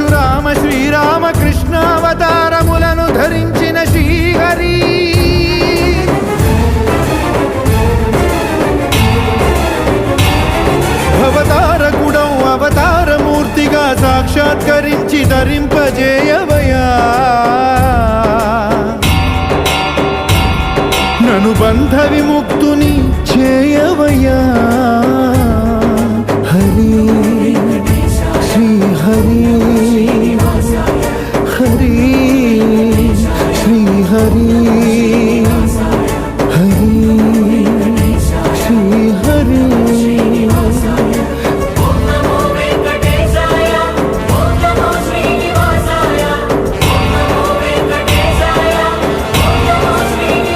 పరశురామ శ్రీరామ కృష్ణావతారములను ధరించిన శ్రీహరి అవతారకుడౌ అవతారమూర్తిగా సాక్షాత్కరించి ధరింపజేయవయా నను బంధ విముక్తుని చేయవయ్యా